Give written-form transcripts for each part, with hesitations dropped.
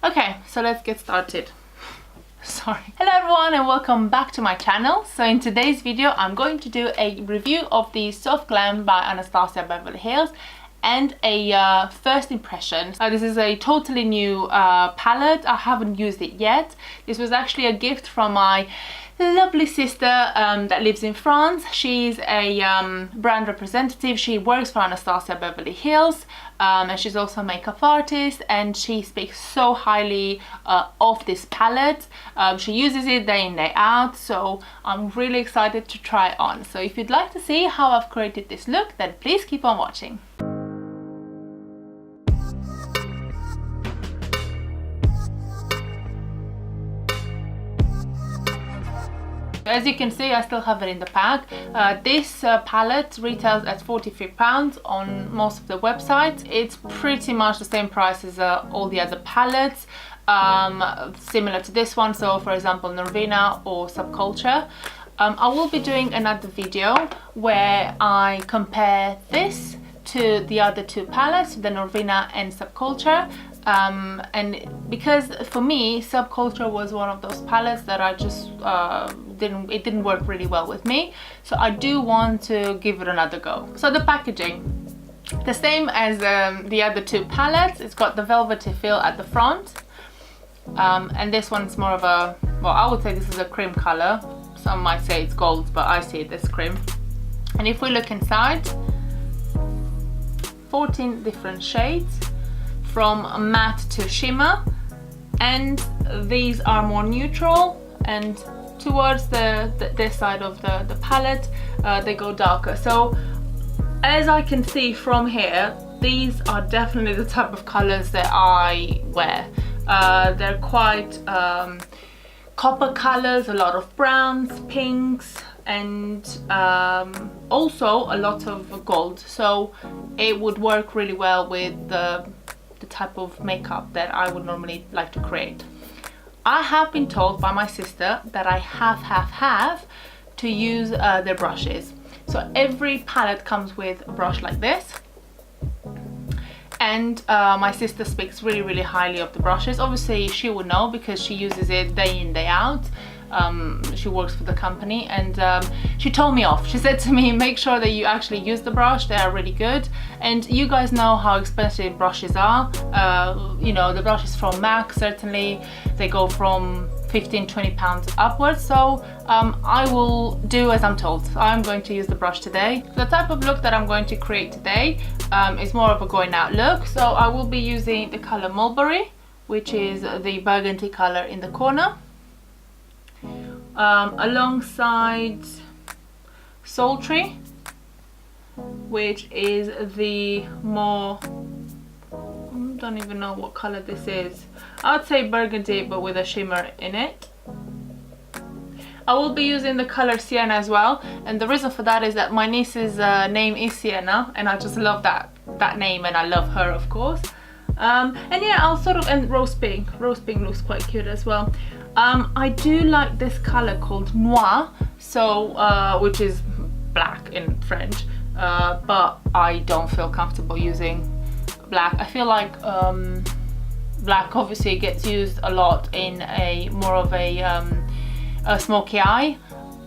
Okay, so let's get started. Sorry. Hello everyone and welcome back to my channel. So in today's video I'm going to do a review of the Soft Glam by Anastasia Beverly Hills and a first impression. This is a totally new palette. I haven't used it yet. This was actually a gift from my lovely sister that lives in France. She's a brand representative. She works for Anastasia Beverly Hills and she's also a makeup artist, and she speaks so highly of this palette. She uses it day in, day out, so I'm really excited to try on. So if you'd like to see how I've created this look, then please keep on watching. As you can see, I still have it in the pack. This palette retails at £43 on most of the websites. It's pretty much the same price as all the other palettes, similar to this one. So for example, Norvina or Subculture. I will be doing another video where I compare this to the other two palettes, the Norvina and Subculture. And because for me Subculture was one of those palettes that I just it didn't work really well with me, so I do want to give it another go. So the packaging, the same as the other two palettes. It's got the velvety feel at the front, and this one's more of a, well, I would say this is a cream color. Some might say it's gold, but I see it as cream. And if we look inside, 14 different shades from matte to shimmer, and these are more neutral, and towards this side of the palette they go darker. So as I can see from here, these are definitely the type of colors that I wear. They're quite copper colors, a lot of browns, pinks, and also a lot of gold, so it would work really well with the type of makeup that I would normally like to create. I have been told by my sister that I have to use their brushes. So every palette comes with a brush like this, and my sister speaks really highly of the brushes. Obviously she would know because she uses it day in, day out. She works for the company, and she told me off. She said to me, make sure that you actually use the brush, they are really good. And you guys know how expensive brushes are. You know, the brushes from MAC, certainly they go from £15–20 upwards. So I will do as I'm told. I'm going to use the brush today. The type of look that I'm going to create today is more of a going out look. So I will be using the color Mulberry, which is the burgundy color in the corner, alongside Sultry, which is the more, I don't even know what color this is. I'd say burgundy but with a shimmer in it. I will be using the color Sienna as well, and the reason for that is that my niece's name is Sienna, and I just love that name, and I love her, of course. And yeah, I'll sort of, and Rose Pink looks quite cute as well. I do like this color called Noir, so which is black in French, but I don't feel comfortable using black. I feel like black obviously gets used a lot in a more of a smoky eye.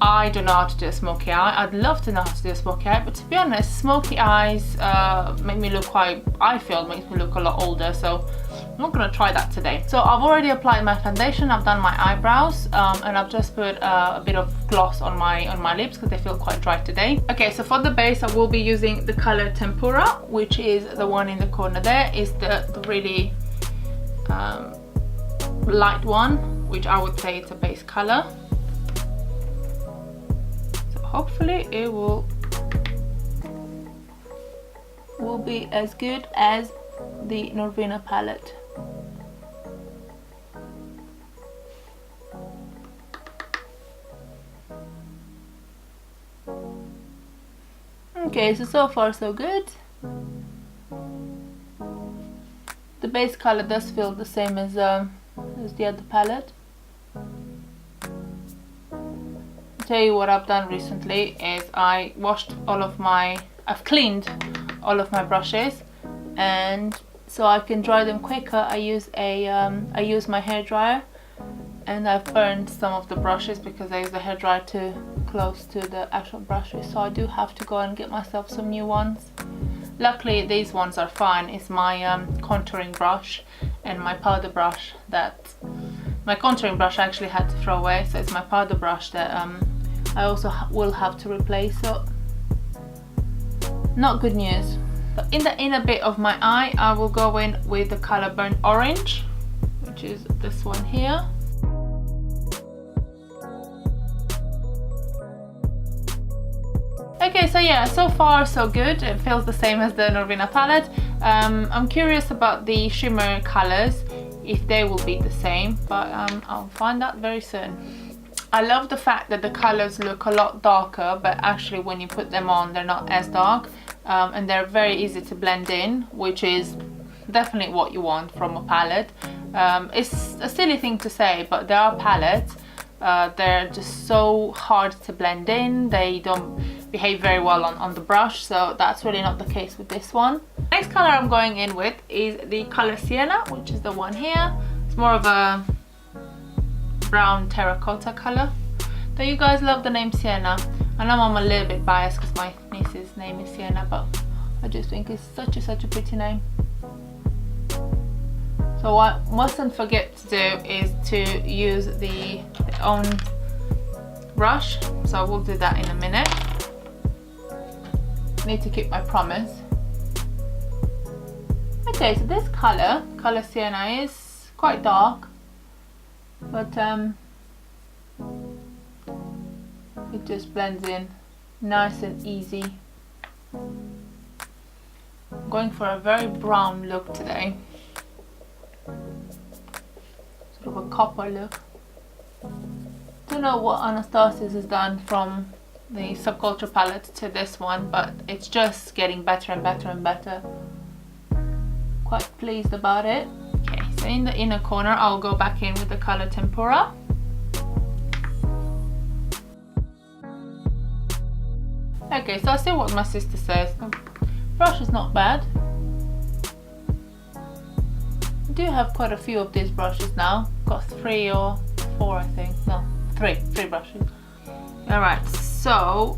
I don't know how to do a smoky eye. I'd love to know how to do a smoky eye, but to be honest, smoky eyes make me look quite, I feel makes me look a lot older, so I'm not gonna try that today. So I've already applied my foundation, I've done my eyebrows, and I've just put a bit of gloss on my lips because they feel quite dry today. Okay, so for the base I will be using the color Tempura, which is the one in the corner there. Is the really light one, which I would say it's a base color. So hopefully it will be as good as the Norvina palette. Okay, so far so good. The base color does feel the same as the other palette. I'll tell you what I've done recently is I've cleaned all of my brushes, and so I can dry them quicker, I use my hairdryer, and I've burned some of the brushes because I use the hairdryer too close to the actual brushes, so I do have to go and get myself some new ones. Luckily these ones are fine. It's my contouring brush and my powder brush that my contouring brush I actually had to throw away, so it's my powder brush that I also will have to replace. So not good news. So in the inner bit of my eye, I will go in with the color Burnt Orange, which is this one here. Okay, so yeah, so far so good. It feels the same as the Norvina palette. I'm curious about the shimmer colors, if they will be the same, but I'll find out very soon. I love the fact that the colors look a lot darker, but actually when you put them on, they're not as dark, and they're very easy to blend in, which is definitely what you want from a palette. It's a silly thing to say, but there are palettes, they're just so hard to blend in. They don't behave very well on the brush, so that's really not the case with this one. Next color I'm going in with is the color Sienna, which is the one here. It's more of a brown terracotta color. Do you guys love the name Sienna? I know I'm a little bit biased because my niece's name is Sienna, but I just think it's such a pretty name. So what I mustn't forget to do is to use the own brush, so we'll do that in a minute. Need to keep my promise. Okay, so this color Sienna, is quite dark, but it just blends in nice and easy. I'm going for a very brown look today, sort of a copper look. Don't know what Anastasis has done from the Subculture palette to this one, but it's just getting better and better and better. Quite pleased about it. Okay, so in the inner corner I'll go back in with the color Tempura. Okay, so I see what my sister says. The brush is not bad. I do have quite a few of these brushes now. Got 3 or 4, I think. No, 3 brushes. Alright, so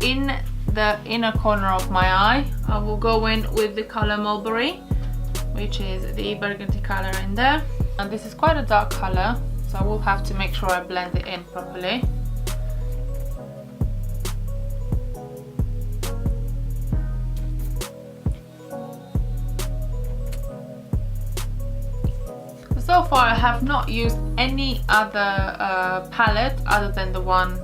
in the inner corner of my eye, I will go in with the color Mulberry, which is the burgundy color in there. And this is quite a dark color, so I will have to make sure I blend it in properly. So far I have not used any other palette other than the one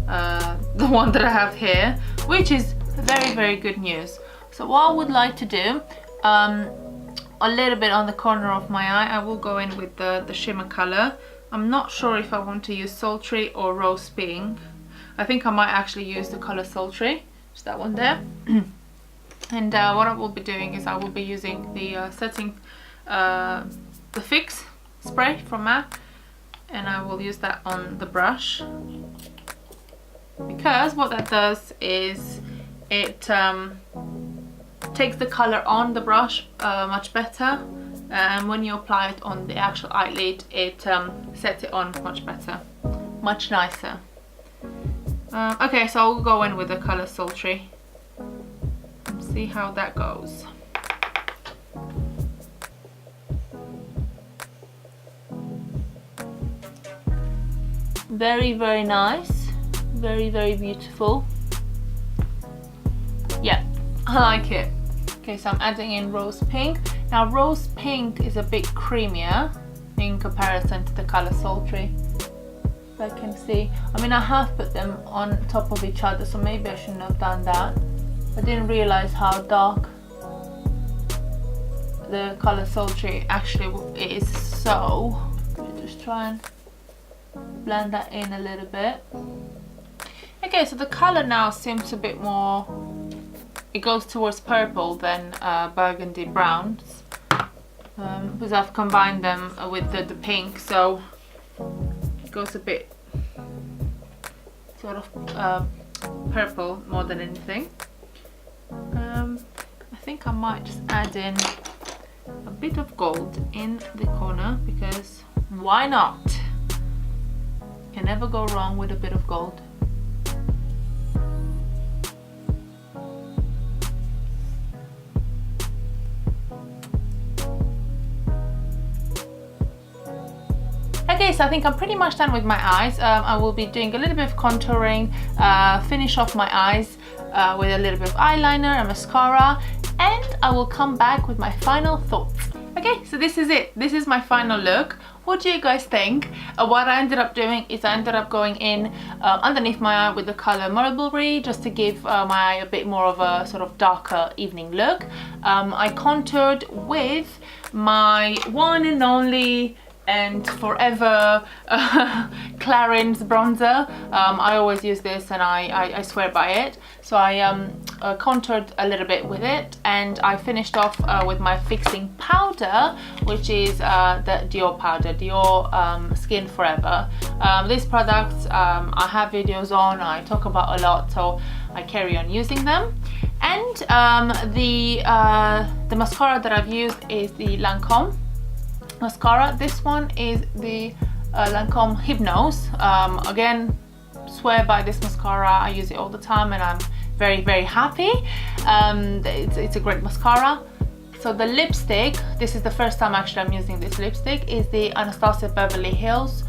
that I have here, which is very good news. So what I would like to do, a little bit on the corner of my eye, I will go in with the shimmer color. I'm not sure if I want to use Sultry or Rose Pink. I think I might actually use the color Sultry, just that one there. And what I will be doing is I will be using the the Fix spray from MAC, and I will use that on the brush, because what that does is it takes the color on the brush much better, and when you apply it on the actual eyelid, it sets it on much better, much nicer. Okay, so I'll go in with the color Sultry and see how that goes. Very nice, very beautiful. Yeah, I like it. Okay, so I'm adding in Rose Pink. Now Rose Pink is a bit creamier in comparison to the color Sultry, if I can see. I mean, I have put them on top of each other, so maybe I shouldn't have done that. I didn't realize how dark the color Sultry actually is, so let me just try and blend that in a little bit. Okay, so the color now seems a bit more, it goes towards purple than burgundy browns, because I've combined them with the pink, so it goes a bit sort of purple more than anything. I think I might just add in a bit of gold in the corner, because why not? Can never go wrong with a bit of gold. Okay, so I think I'm pretty much done with my eyes. I will be doing a little bit of contouring, finish off my eyes with a little bit of eyeliner and mascara, and I will come back with my final thoughts. Okay, so this is it. This is my final look. What do you guys think? What I ended up doing is I ended up going in underneath my eye with the color Mulberry, just to give my eye a bit more of a sort of darker evening look. I contoured with my one and only and forever Clarins bronzer. I always use this, and I swear by it. So I contoured a little bit with it, and I finished off with my fixing powder, which is the Dior powder, Dior Skin Forever. These products I have videos on, I talk about a lot, so I carry on using them. And the mascara that I've used is the Lancome mascara. This one is the Lancome Hypnose. Again, swear by this mascara. I use it all the time, and I'm very, very happy. It's a great mascara. So the lipstick, this is the first time actually I'm using this lipstick, is the Anastasia Beverly Hills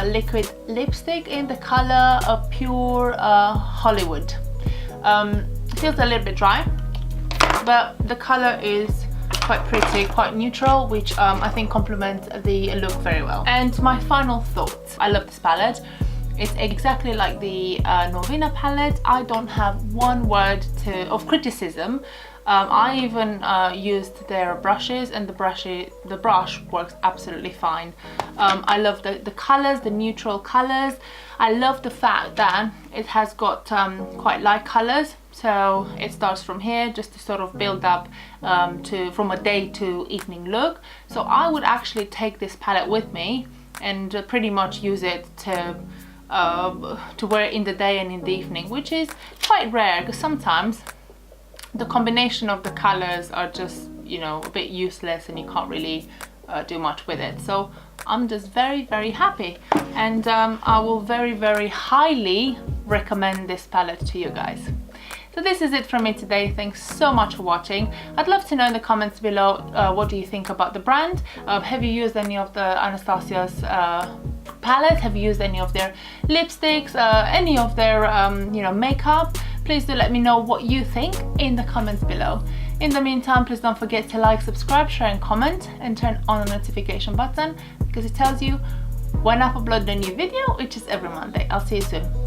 liquid lipstick in the color of Pure Hollywood. It feels a little bit dry, but the color is quite pretty, quite neutral, which I think complements the look very well. And my final thoughts. I love this palette. It's exactly like the Norvina palette. I don't have one word of criticism. I even used their brushes, and the brush works absolutely fine. I love the colors, the neutral colors. I love the fact that it has got quite light colors. So it starts from here, just to sort of build up from a day to evening look. So I would actually take this palette with me and pretty much use it to wear in the day and in the evening, which is quite rare, because sometimes the combination of the colors are just, you know, a bit useless, and you can't really do much with it. So I'm just very, very happy, and I will very, very highly recommend this palette to you guys. So this is it from me today. Thanks so much for watching. I'd love to know in the comments below what do you think about the brand. Have you used any of the Anastasia's palette? Have you used any of their lipsticks, any of their you know, makeup? Please do let me know what you think in the comments below. In the meantime, please don't forget to like, subscribe, share and comment, and turn on the notification button, because it tells you when I upload a new video, which is every Monday. I'll see you soon.